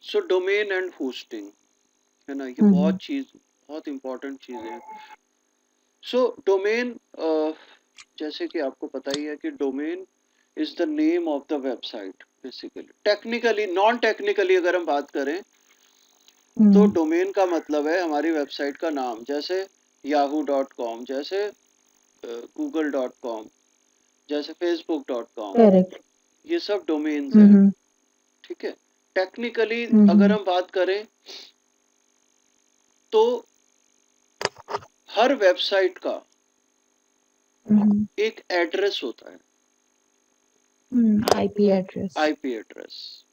So domain and hosting, है ना, ये बहुत इंपॉर्टेंट चीजें हैं। सो डोमेन, जैसे कि आपको पता ही है कि domain is the name of the website basically. Technically, non technically अगर हम बात करें तो डोमेन का मतलब है हमारी वेबसाइट का नाम, जैसे yahoo.com, जैसे google.com, जैसे facebook.com, करेक्ट। ये सब डोमेन्स हैं। ठीक है। टेक्निकली अगर हम बात करें तो हर वेबसाइट का एक एड्रेस होता है, आईपी एड्रेस। आईपी एड्रेस,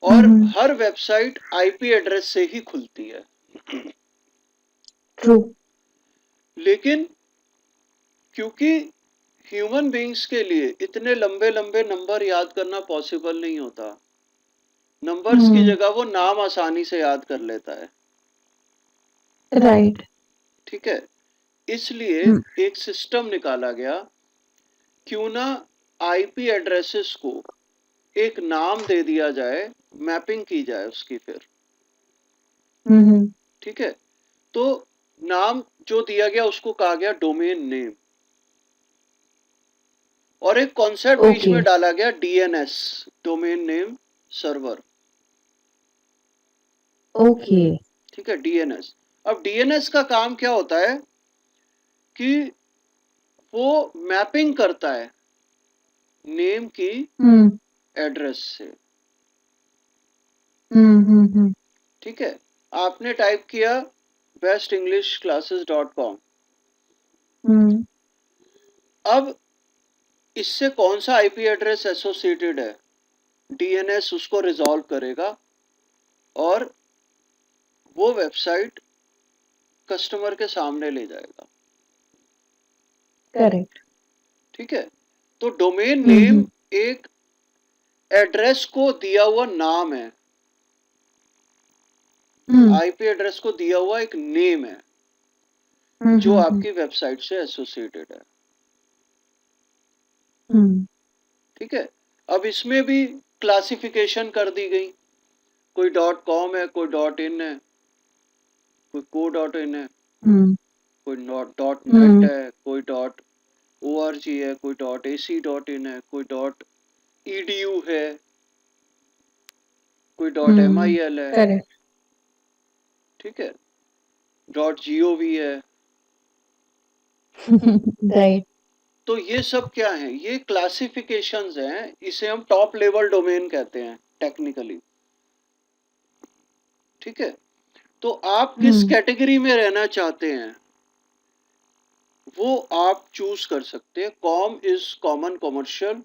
और हर वेबसाइट आईपी एड्रेस से ही खुलती है। ट्रू। लेकिन क्योंकि ह्यूमन बीइंग्स के लिए इतने लंबे लंबे नंबर याद करना पॉसिबल नहीं होता, नंबर्स की जगह वो नाम आसानी से याद कर लेता है। राइट। ठीक है। इसलिए एक सिस्टम निकाला गया, क्यों ना आईपी एड्रेसेस को एक नाम दे दिया जाए, मैपिंग की जाए उसकी फिर। ठीक है। तो नाम जो दिया गया उसको कहा गया डोमेन नेम, और एक कॉन्सेप्ट बीच में डाला गया DNS, domain name server. Okay. ठीक है, डीएनएस। अब डीएनएस का काम क्या होता है कि वो मैपिंग करता है नेम की एड्रेस से। ठीक है। आपने टाइप किया bestenglishclasses.com, अब इससे कौन सा आईपी एड्रेस एसोसिएटेड है, डीएनएस उसको रिजॉल्व करेगा और वो वेबसाइट कस्टमर के सामने ले जाएगा। करेक्ट। ठीक है। तो डोमेन नेम एक एड्रेस को दिया हुआ नाम है, आईपी एड्रेस को दिया हुआ एक नेम है जो आपकी वेबसाइट से एसोसिएटेड है। ठीक है। अब इसमें भी क्लासिफिकेशन कर दी गई, कोई .com है, कोई .in है, कोई co.in है, कोई .net है, कोई .org है, कोई .ac.in है, कोई .edu है, कोई .mil है। करेक्ट। ठीक है। .gov है। राइट। तो ये सब क्या है, ये क्लासिफिकेशंस हैं, इसे हम टॉप लेवल डोमेन कहते हैं टेक्निकली। ठीक है। तो आप किस कैटेगरी में रहना चाहते हैं वो आप चूज कर सकते हैं। Com is common commercial.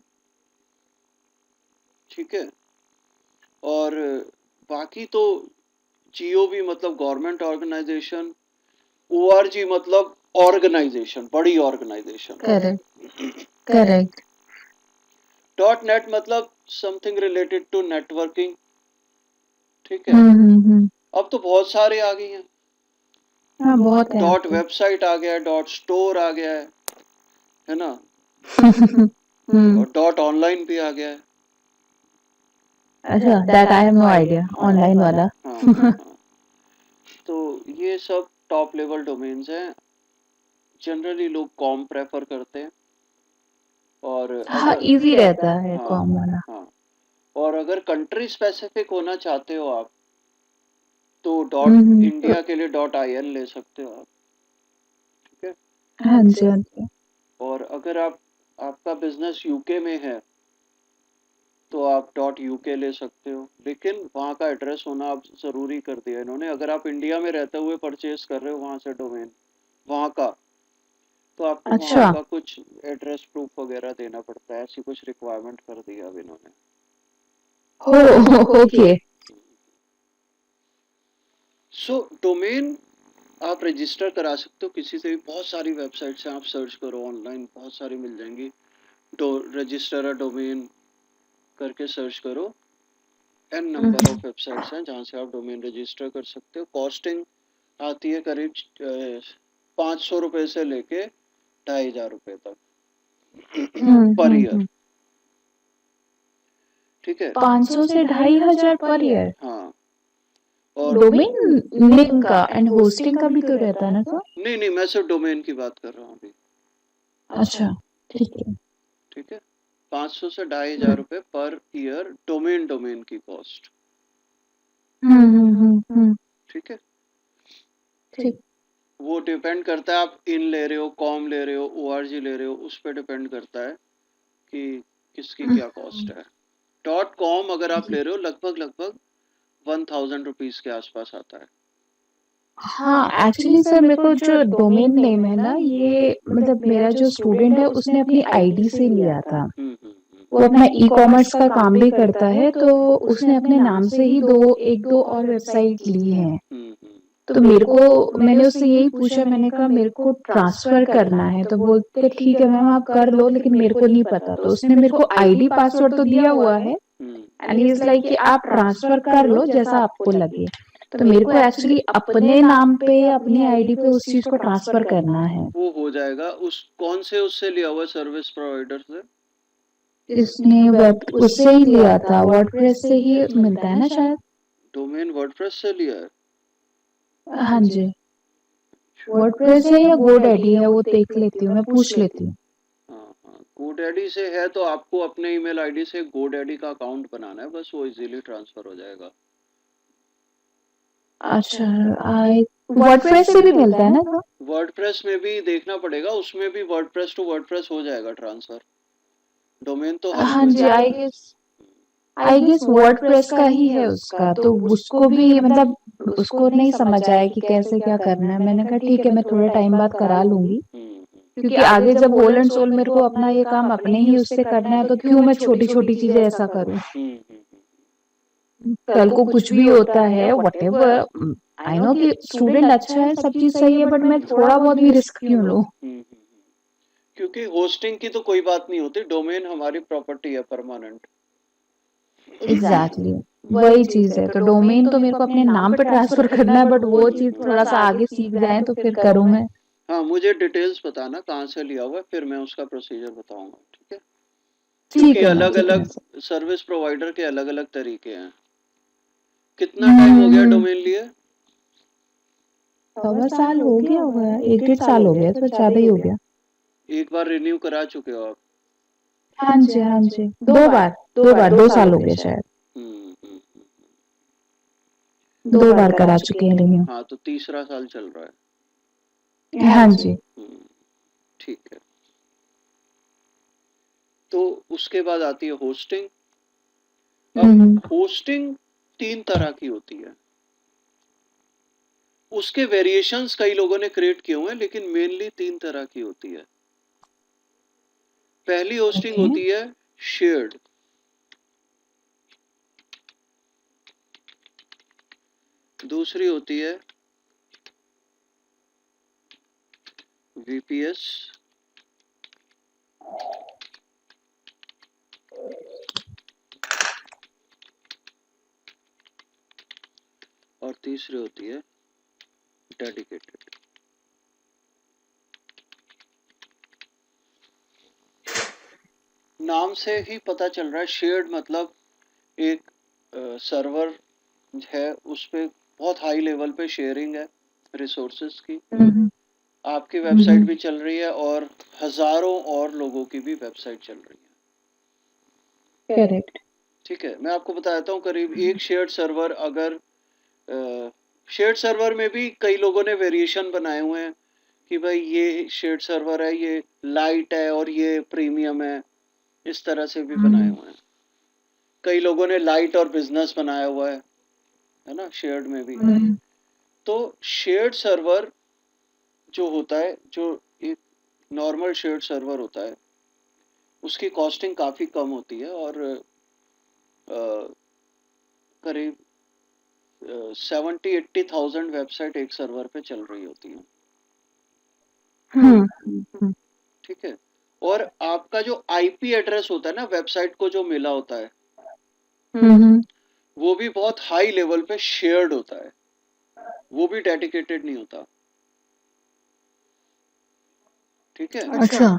ठीक है। और बाकी तो जीओवी मतलब गवर्नमेंट ऑर्गेनाइजेशन, ओआरजी मतलब ऑर्गेनाइजेशन, बड़ी ऑर्गेनाइजेशन। करेक्ट। करेक्ट। .net मतलब समथिंग रिलेटेड टू नेटवर्किंग। ठीक है। अब तो बहुत सारे आ गई हैं, हाँ बहुत है डॉट वेबसाइट आ गया है, डॉट स्टोर आ गया है ना, और डॉट ऑनलाइन भी आ गया है। अच्छा, that I have no idea, online वाला। हाँ। तो ये सब टॉप लेवल डोमेन्स हैं, जनरली लोग कॉम प्रेफर करते हैं। और हाँ, अगर इजी रहता है हाँ कॉम वाला। हाँ, और अगर कंट्री स्पेसिफिक होना चाहते हो आप तो डॉट इंडिया के लिए .in ले सकते हो आप। ठीक है। हाँ जी, हाँ जी। और अगर आपका बिजनेस यूके में है तो आप .uk ले सकते हो, लेकिन वहाँ का एड्रेस होना अब ज़रूरी कर दिया इन्होंने। अगर आप इंडिया में रहते हुए परचेज कर रहे हो वहाँ से डोमेन, वहाँ का, तो आपको अच्छा। वहाँ का कुछ एड्रेस प्रूफ वगैरह देना पड़ता है, ऐसी कुछ रिक्वायरमेंट कर दी अब इन्होंने। हो ओके। सो डोमेन आप रजिस्टर करा सकते हो किसी से भी, बहुत सारी वेबसाइट से आप सर्च करो ऑनलाइन, बहुत सारी मिल जाएंगी। रजिस्टर अ डोमेन करके सर्च करो, एन नंबर ऑफ वेबसाइट्स हैं जहाँ से आप डोमेन रजिस्टर कर सकते हो। कॉस्टिंग आती है करीब 500 रुपये से लेके 2500 रुपये तक पर ईयर। ठीक है। 500 से 2500 पर ईयर? हाँ, और डोमेन नेम का एंड होस्टिंग का भी तो रहता है ना सर? नहीं, मैं सिर्फ डोमेन की बात कर रहा हूँ अभी। अच्छा, ठीक है। ठीक है, 500 से 2,500 पर ईयर डोमेन की कॉस्ट। ठीक है, ठीक। वो डिपेंड करता है आप इन ले रहे हो, कॉम ले रहे हो, ORG ले रहे हो, उस पर डिपेंड करता है कि किसकी क्या कॉस्ट है। .com अगर आप ले रहे हो लगभग 1,000 रुपीज के आसपास आता है। हाँ, एक्चुअली सर मेरे को जो डोमेन नेम है ना, ये मतलब मेरा जो स्टूडेंट है उसने अपनी आईडी से लिया था। वो अपना ई-कॉमर्स का काम भी करता है, तो उसने अपने नाम से ही एक दो और वेबसाइट ली है। तो मैंने उससे यही पूछा, मैंने कहा मेरे को ट्रांसफर करना है, तो बोलते ठीक है मैम आप कर लो, लेकिन मेरे को नहीं पता। तो उसने मेरे को आईडी पासवर्ड तो दिया हुआ है एंड ही इज लाइक कि आप ट्रांसफर कर लो जैसा आपको लगे। तो मेरे को एक्चुअली अपने नाम पे अपनी आईडी पे उस चीज को ट्रांसफर करना है। वो हो जाएगा। उस कौन से उससे लिया हुआ सर्विस प्रोवाइडर से? इसने वेब उससे ही लिया था, वर्डप्रेस से ही मिलता है ना शायद। डोमेन वर्डप्रेस से लिया है? हाँ जी, वर्डप्रेस है या गोडैडी है, वो देख लेती हूँ, मैं पूछ लेती हूँ। हाँ, गोडैडी से है तो आपको अपने ईमेल आईडी से गोडैडी का अकाउंट बनाना है, बस वो इजीली ट्रांसफर हो जाएगा। अच्छा, वर्डप्रेस से भी मिलता है ना? वर्डप्रेस में भी देखना पड़ेगा, उसमें भी वर्डप्रेस टू वर्डप्रेस हो जाएगा ट्रांसफर। डोमेन तो हर हाँ जी, आई गेस वर्डप्रेस का ही है उसका, तो उसको भी मतलब उसको नहीं समझ आया कि कैसे क्या करना है। मैंने कहा ठीक है मैं थोड़े टाइम बाद करा लूंगी, क्योंकि आगे जब होल एंड सोल मेरे को अपना ये काम अपने ही उससे करना है, तो क्यों मैं छोटी छोटी चीजें ऐसा करूं। कल को कुछ भी होता है व्हाटएवर, आई नो कि स्टूडेंट अच्छा है, सब चीज सही है, बट मैं थोड़ा बहुत भी रिस्क क्यों लूं। क्योंकि होस्टिंग की तो कोई बात नहीं होती, डोमेन हमारी प्रॉपर्टी है परमानेंट। एग्जैक्टली वही चीज है। तो डोमेन तो मेरे को अपने नाम पे ट्रांसफर करना है, बट वो चीज थोड़ा सा आगे सीख जाए तो फिर करूँ मैं। हाँ, मुझे डिटेल्स बताना कहाँ से लिया हुआ है, फिर मैं उसका प्रोसीजर बताऊंगा। ठीक है, ठीक क्योंकि है अलग ठीक है अलग सर। सर्विस प्रोवाइडर के अलग अलग तरीके हैं। कितना टाइम हो गया डोमेन लिए? 1.25 साल हो गया होगा, 1-1.5 साल हो गया, तो ज्यादा ही हो गया। एक बार रिन्यू करा चुके हो आप? हाँ जी हाँ जी, 2 साल हो गया शायद। 2 बार करा चुके हैं रिन्यू। हाँ, तो तीसरा साल चल रहा है। हाँ जी। ठीक है, तो उसके बाद आती है होस्टिंग। अब होस्टिंग 3 तरह की होती है, उसके वेरिएशंस कई लोगों ने क्रिएट किए हुए हैं, लेकिन मेनली 3 तरह की होती है। पहली होस्टिंग होती है शेयर्ड। दूसरी होती है VPS। और तीसरी होती है डेडिकेटेड। नाम से ही पता चल रहा है, शेयर्ड मतलब एक सर्वर है, उस पे बहुत हाई लेवल पे शेयरिंग है रिसोर्सेज की। आपकी वेबसाइट भी चल रही है और हजारों और लोगों की भी वेबसाइट चल रही है। करेक्ट। ठीक है, मैं आपको बताता हूँ, करीब एक शेयर्ड सर्वर, अगर शेयर्ड सर्वर में भी कई लोगों ने वेरिएशन बनाए हुए हैं कि भाई ये शेयर्ड सर्वर है, ये लाइट है और ये प्रीमियम है, इस तरह से भी बनाए हुए हैं। कई लोगों ने लाइट और बिजनेस बनाया हुआ है ना, शेयर्ड में भी। तो शेयर्ड सर्वर जो होता है, जो एक नॉर्मल शेयर्ड सर्वर होता है, उसकी कॉस्टिंग काफ़ी कम होती है और करीब 70-80,000 वेबसाइट एक सर्वर पे चल रही होती है। ठीक है, और आपका जो IP एड्रेस होता है ना, वेबसाइट को जो मिला होता है, वो भी बहुत हाई लेवल पे शेयर्ड होता है, वो भी डेडिकेटेड नहीं होता। ठीक है, अच्छा,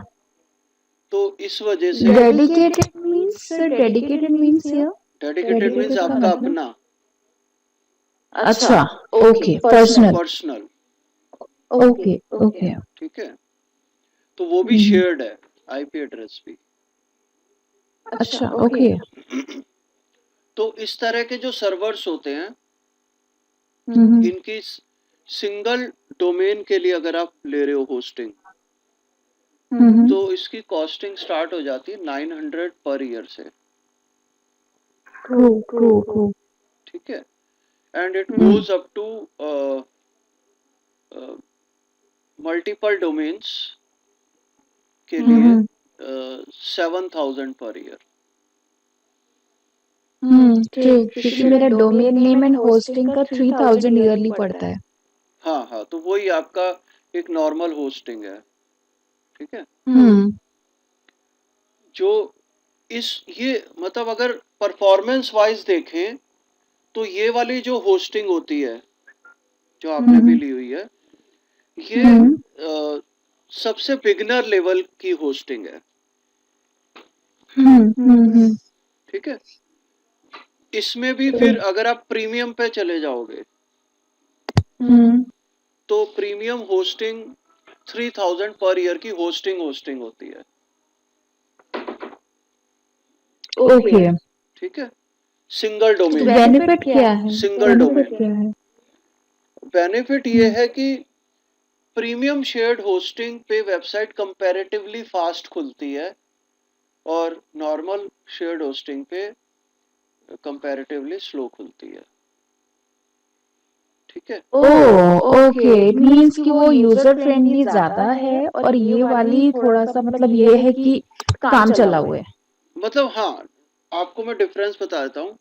तो इस वजह से dedicated means here? Dedicated means आपका अपना। अच्छा, okay, personal, personal, okay, okay, ठीक है, तो वो भी शेयर्ड है आईपी एड्रेस भी। अच्छा, ओके, तो इस तरह के जो सर्वर्स होते हैं इनकी सिंगल डोमेन के लिए अगर आप ले रहे हो होस्टिंग तो इसकी कॉस्टिंग स्टार्ट हो जाती है 900 पर ईयर से, ट्रू, ट्रू, ट्रू, ठीक है, and it goes up to multiple domains के लिए 7000 पर ईयर। ट्रू, क्योंकि मेरा डोमेन नेम एंड होस्टिंग का 3000 ईयरली पड़ता है। हाँ हाँ, तो वही आपका एक नॉर्मल होस्टिंग है, ठीक है, जो ये मतलब अगर परफॉर्मेंस वाइज देखें तो ये वाली जो होस्टिंग होती है जो आपने भी ली हुई है ये सबसे बिगिनर लेवल की होस्टिंग है, ठीक है। इसमें भी फिर अगर आप प्रीमियम पे चले जाओगे तो प्रीमियम होस्टिंग 3000 पर ईयर की होस्टिंग होती है, ओके, ठीक है, सिंगल डोमेन। बेनिफिट क्या है? सिंगल डोमेन क्या है? बेनिफिट ये है कि प्रीमियम शेयर्ड होस्टिंग पे वेबसाइट कंपैरेटिवली फास्ट खुलती है और नॉर्मल शेयर्ड होस्टिंग पे कंपैरेटिवली स्लो खुलती है, ठीक है। ओके, इट मीन्स कि वो यूजर फ्रेंडली ज्यादा है और ये वाली थोड़ा सा मतलब ये है कि काम चला हुआ है। मतलब हाँ, आपको मैं डिफरेंस बता देता हूँ।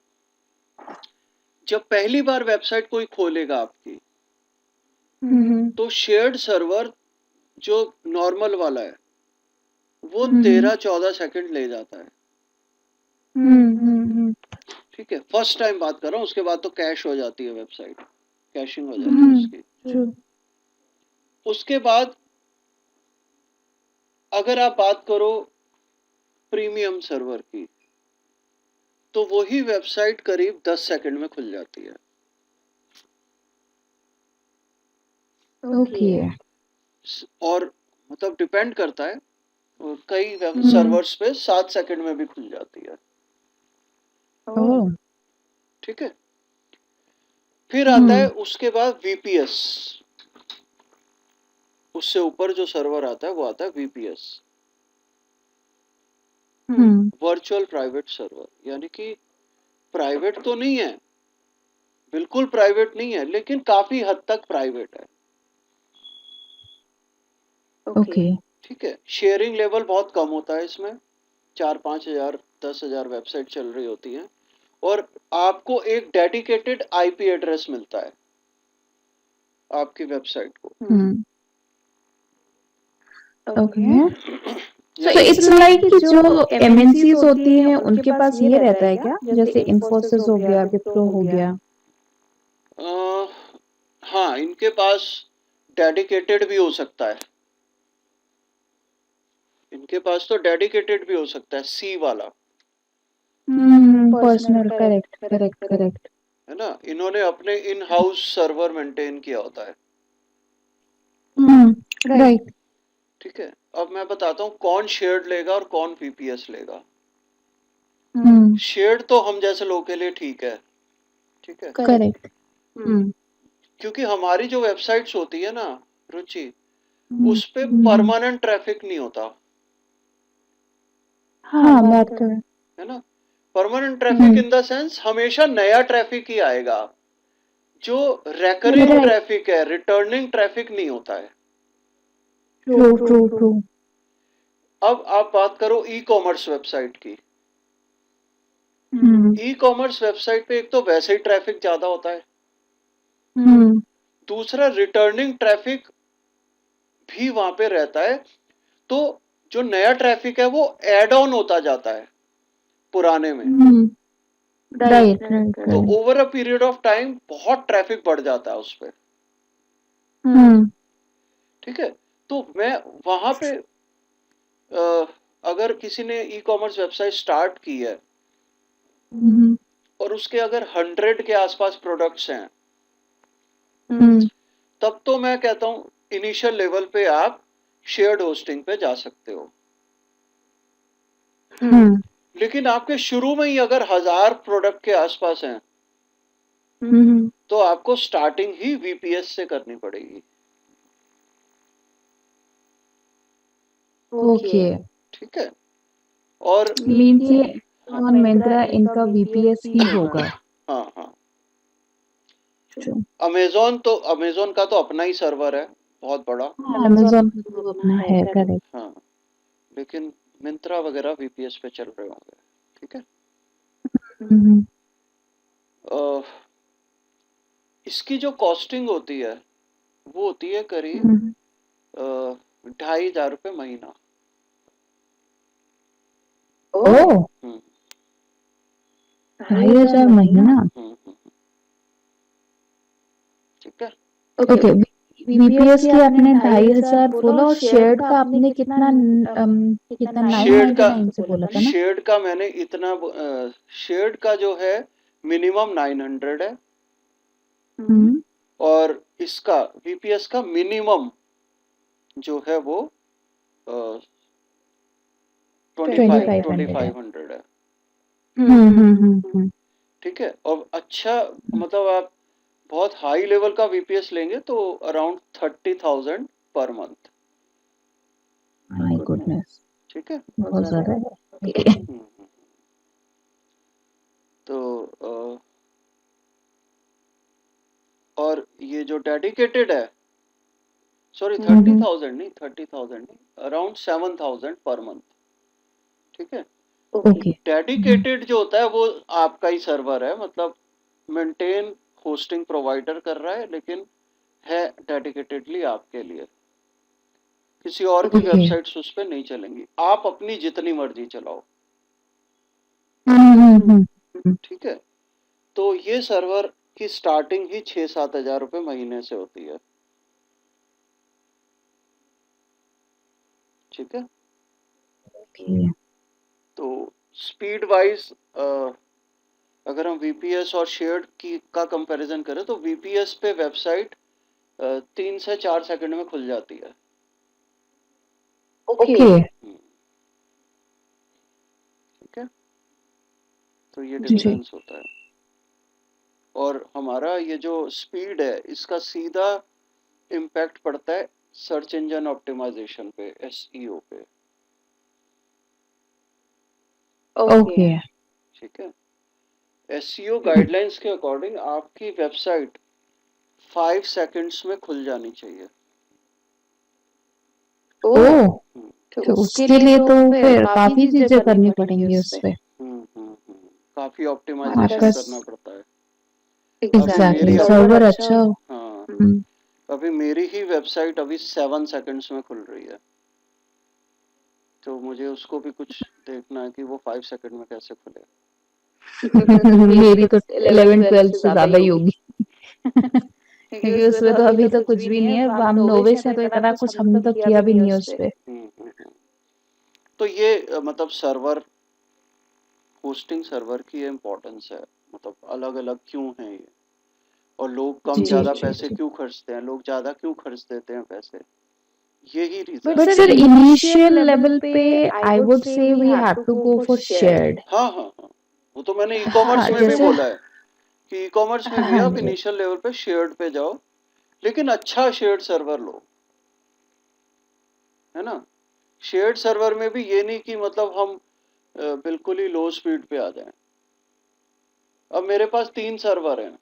जब पहली बार वेबसाइट कोई खोलेगा आपकी तो शेयर्ड सर्वर जो नॉर्मल वाला है वो 13-14 सेकंड ले जाता है, ठीक है, फर्स्ट टाइम बात कर रहा हूँ, उसके बाद तो कैश हो जाती है वेबसाइट, कैशिंग हो जाती है उसकी। उसके बाद अगर आप बात करो प्रीमियम सर्वर की तो वही वेबसाइट करीब 10 सेकंड में खुल जाती है, ओके, और मतलब डिपेंड करता है, और कई सर्वर्स पे 7 सेकंड में भी खुल जाती है, ठीक है। फिर आता है उसके बाद वीपीएस, उससे ऊपर जो सर्वर आता है वो आता है वीपीएस, वर्चुअल प्राइवेट सर्वर, यानी कि प्राइवेट तो नहीं है, बिल्कुल प्राइवेट नहीं है, लेकिन काफी हद तक प्राइवेट है, ओके, ठीक है। शेयरिंग लेवल बहुत कम होता है इसमें, 4-5 हजार 10 हजार वेबसाइट चल रही होती है और आपको एक डेडिकेटेड आईपी एड्रेस मिलता है आपकी वेबसाइट को, ओके, सो इट्स लाइक कि जो एमएनसीज होती हैं उनके पास ये रहता है क्या, जैसे इन्फोसिस हो गया, विप्रो हो गया? हाँ, इनके पास डेडिकेटेड भी हो सकता है, इनके पास तो डेडिकेटेड भी हो सकता है, सी वाला, पर्सनल, करेक्ट, करेक्ट, करेक्ट, है ना, इन्होंने अपने इन हाउस सर्वर मेंटेन किया होता है, राइट, ठीक है। अब मैं बताता हूँ कौन शेयर्ड लेगा और कौन वीपीएस लेगा। शेयर्ड तो हम जैसे लोगों के लिए ठीक है, ठीक है, करेक्ट, क्योंकि हमारी जो वेबसाइट्स होती है ना रुचि, उस पे परमानेंट ट्रैफिक नहीं होता, हाँ, बात तो है, है ना, permanent traffic in the sense हमेशा नया ट्रैफिक ही आएगा, जो रेकरिंग ट्रैफिक है, रिटर्निंग ट्रैफिक नहीं होता है। ट्रू, ट्रू, ट्रू, अब आप बात करो ई कॉमर्स वेबसाइट की, ई कॉमर्स वेबसाइट पे एक तो वैसे ही ट्रैफिक ज्यादा होता है, दूसरा रिटर्निंग ट्रैफिक भी वहां पे रहता है, तो जो नया ट्रैफिक है वो एड ऑन होता जाता है पुराने में, राइट, तो over a period of time बहुत ट्रैफिक बढ़ जाता है उस पर, ठीक है। तो मैं वहां पे अगर किसी ने ई कॉमर्स वेबसाइट स्टार्ट की है और उसके अगर 100 के आसपास प्रोडक्ट्स हैं तब तो मैं कहता हूँ इनिशियल लेवल पे आप शेयर्ड होस्टिंग पे जा सकते हो। लेकिन आपके शुरू में ही अगर 1000 प्रोडक्ट के आसपास हैं तो आपको स्टार्टिंग ही वीपीएस से करनी पड़ेगी। ओके, ठीक है। और मीन्स ये ऑन मिंत्रा इनका वीपीएस ही होगा। हाँ हाँ, जो अमेजोन का तो अपना ही सर्वर है बहुत बड़ा। अमेजोन का तो अपना है, करेक्ट। हाँ, लेकिन मिंत्रा वगैरह वीपीएस पे चल रहे होंगे। ठीक है। अ, इसकी जो कॉस्टिंग होती है वो होती है करीब 2500 महीना। ओ, 2500 महीना। ठीक है। ओके, वीपीएस की आपने 2500 बोला और शेयर्ड का आपने कितना कितना शेयर्ड का 999 से बोला था ना? शेयर्ड का मैंने इतना शेयर्ड का जो है मिनिमम 900 है और इसका वीपीएस का मिनिमम जो है वो 2500 है। ठीक है। और अच्छा मतलब आप बहुत हाई लेवल का वीपीएस लेंगे तो around 30,000 per month. My goodness, ठीक है। बहुत ज्यादा है। तो और ये जो डेडिकेटेड है, सॉरी 30,000 नहीं, 30,000 नहीं, अराउंड 7,000 पर मंथ। ठीक है। ओके, डेडिकेटेड जो होता है वो आपका ही सर्वर है, मतलब मेंटेन होस्टिंग प्रोवाइडर कर रहा है लेकिन है डेडिकेटेडली आपके लिए। किसी और की वेबसाइट्स उस पर नहीं चलेंगी, आप अपनी जितनी मर्जी चलाओ। ठीक है। तो ये सर्वर की स्टार्टिंग ही 6-7 हजार रुपए महीने से होती है। ठीक है। तो स्पीड वाइज अगर हम वीपीएस और शेयर्ड की का कंपैरिजन करें तो वीपीएस पे वेबसाइट 3 से 4 सेकंड में खुल जाती है। ओके, ठीक है। तो ये डिफरेंस होता है। और हमारा ये जो स्पीड है इसका सीधा इम्पैक्ट पड़ता है सर्च इंजन ऑप्टिमाइजेशन पे, एसईओ पे। ओके, ठीक है। एसईओ गाइडलाइंस के अकॉर्डिंग आपकी वेबसाइट 5 सेकंड्स में खुल जानी चाहिए। ओ, तो उसके लिए तो फिर काफी चीजें करनी पड़ेंगी उस पे। काफी ऑप्टिमाइजेशन करना पड़ता है। एग्जैक्टली, सर्वर अच्छा हो। हाँ, अभी मेरी ही वेबसाइट अभी 7 सेकंड्स में खुल रही है, तो मुझे उसको भी कुछ देखना है कि वो 5 सेकंड में कैसे खुले। मेरी तो 11-12 से ज्यादा ही होगी। क्योंकि उसमें तो अभी तो कुछ भी नहीं है, हम नोविस है तो इतना कुछ हमने तो किया भी नहीं है उस पे। तो ये मतलब सर्वर होस्टिंग सर्वर की इम्पोर्टेंस है, मतलब अलग अलग क्यों है ये, और लोग कम ज्यादा पैसे क्यों खर्चते हैं, लोग ज्यादा क्यों खर्च देते हैं पैसे, यही reason. But sir initial level पे I would say we have to go for shared. हाँ हाँ हाँ, वो तो मैंने ई कॉमर्स में भी बोला है कि ई कॉमर्स में भी आप इनिशियल लेवल पे शेयर्ड पे जाओ, लेकिन अच्छा शेयर्ड सर्वर लो, है ना। शेयर्ड सर्वर में भी ये नहीं कि मतलब हम बिल्कुल ही लो स्पीड पे आ जाएं। अब मेरे पास 3 सर्वर हैं।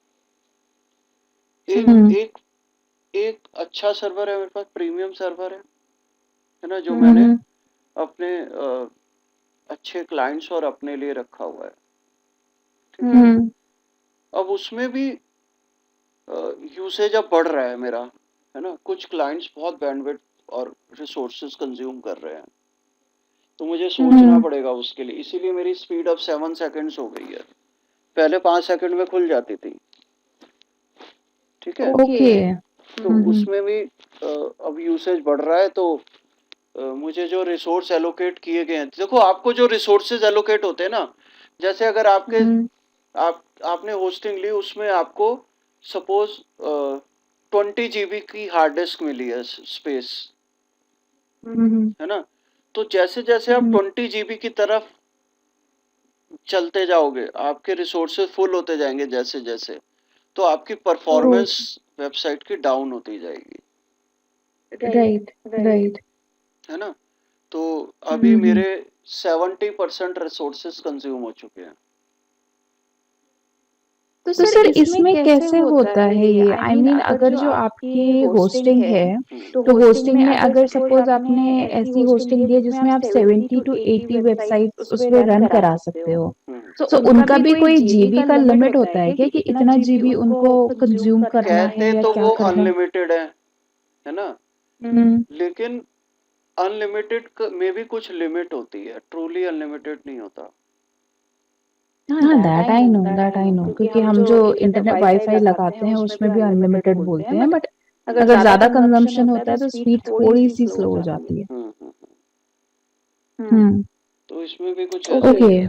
एक एक अच्छा सर्वर है मेरे पास, प्रीमियम सर्वर है ना, जो मैंने अपने अच्छे क्लाइंट्स और अपने लिए रखा हुआ है। ठीक है। अब उसमें भी यूसेज अब बढ़ रहा है मेरा, है ना, कुछ क्लाइंट्स बहुत बैंडविड्थ और रिसोर्सेज कंज्यूम कर रहे हैं, तो मुझे सोचना पड़ेगा उसके लिए, इसीलिए मेरी स्पीड अब 7 सेकंड्स हो गई है, पहले 5 सेकंड में खुल जाती थी। ठीक है। ओके, तो उसमें भी अब यूसेज बढ़ रहा है, तो मुझे जो रिसोर्स एलोकेट किए गए हैं, देखो आपको जो रिसोर्सेज एलोकेट होते हैं ना, जैसे अगर आपके आपने होस्टिंग ली, उसमें आपको सपोज 20 जीबी की हार्ड डिस्क मिली है स्पेस, है ना? तो जैसे जैसे आप 20 जीबी की तरफ चलते जाओगे, आपके रिसोर्सेज फुल होते जाएंगे जैसे जैसे, तो आपकी परफॉर्मेंस वेबसाइट की डाउन होती जाएगी, राइट राइट। है ना? तो अभी मेरे 70% रिसोर्सेज कंज्यूम हो चुके हैं। तो सर इसमें कैसे होता है ये? आई मीन अगर जो आपकी होस्टिंग है, तो होस्टिंग में अगर सपोज आपने ऐसी होस्टिंग दी है जिसमें आप 70 टू 80 वेबसाइट्स उस पे रन करा सकते हो, तो उनका भी कोई जीबी का लिमिट होता है क्या कि इतना जीबी उनको कंज्यूम करना है कहते या तो क्या वो करना है? अनलिमिटेड है ना? लेकिन अनलिमिटेड में भी कुछ लिमिट होती है, ट्रूली अनलिमिटेड नहीं होता। हाँ, दैट आई नो क्योंकि हम जो इंटरनेट वाईफाई लगाते हैं उसमें भी अनलिमिटेड बोलते हैं, बट अगर ज्यादा कंजम्पशन होता है तो स्पीड थोड़ी सी स्लो हो जाती है। तो इसमें भी कुछ ऐसा ओके ही है,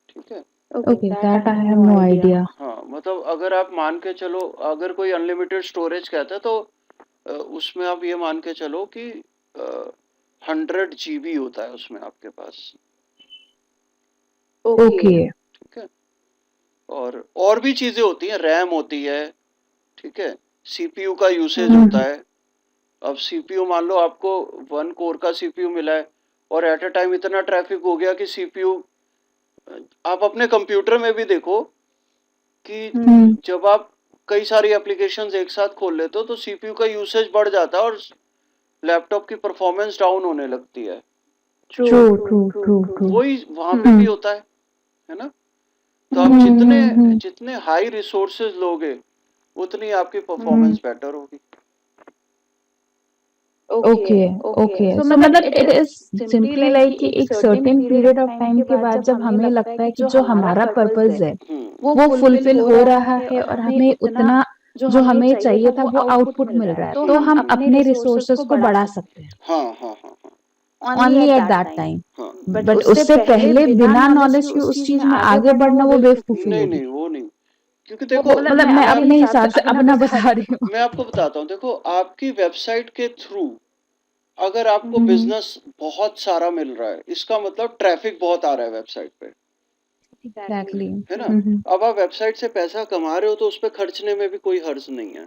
ठीक है? Okay, that I have no idea. हाँ, मतलब अगर आप मान के चलो, अगर कोई अनलिमिटेड स्टोरेज कहता है तो उसमें आप ये मान के चलो कि 100 जीबी होता है उसमें आपके पास, ओके। ठीक है? और भी चीजें होती हैं, रैम होती है, ठीक है? सीपीयू का यूसेज होता है। अब सीपीयू मान लो आपको 1 कोर का सीपीयू मिला है और एट अ टाइम इतना ट्रैफिक हो गया कि सीपीयू, आप अपने कंप्यूटर में भी देखो कि जब आप कई सारी एप्लीकेशंस एक साथ खोल लेते हो तो सीपीयू का यूसेज बढ़ जाता है और लैपटॉप की परफॉर्मेंस डाउन होने लगती है। True true true true. वही वहां पे भी होता है ना? तो आप जितने जितने हाई रिसोर्सेज लोगे उतनी आपकी परफॉर्मेंस बेटर होगी। ओके ओके, सो मतलब इट इज सिंपली लाइक कि एक सर्टेन पीरियड ऑफ टाइम के बाद जब हमें लगता है कि जो हमारा पर्पस है वो फुलफिल हो रहा है और हमें उतना जो हमें चाहिए था वो आउटपुट मिल रहा है, तो हम अपने रिसोर्सेस को बढ़ा सकते हैं हाँ हाँ हाँ हाँ ओनली एट दैट टाइम। हाँ। बट उससे पहले बिना नॉलेज के उस चीज में आगे बढ़ना वो बेवकूफी नहीं होगी। नहीं, वो नहीं, क्योंकि देखो मतलब मैं अपने हिसाब से अपना बता रही हूँ। मैं आपको बताता हूँ, देखो आपकी वेबसाइट के थ्रू अगर आपको बिजनेस बहुत सारा मिल रहा है, इसका मतलब ट्रैफिक बहुत आ रहा है वेबसाइट पे, एग्जैक्टली। है ना? अब आप वेबसाइट से पैसा कमा रहे हो तो उस पर खर्चने में भी कोई हर्ज नहीं है,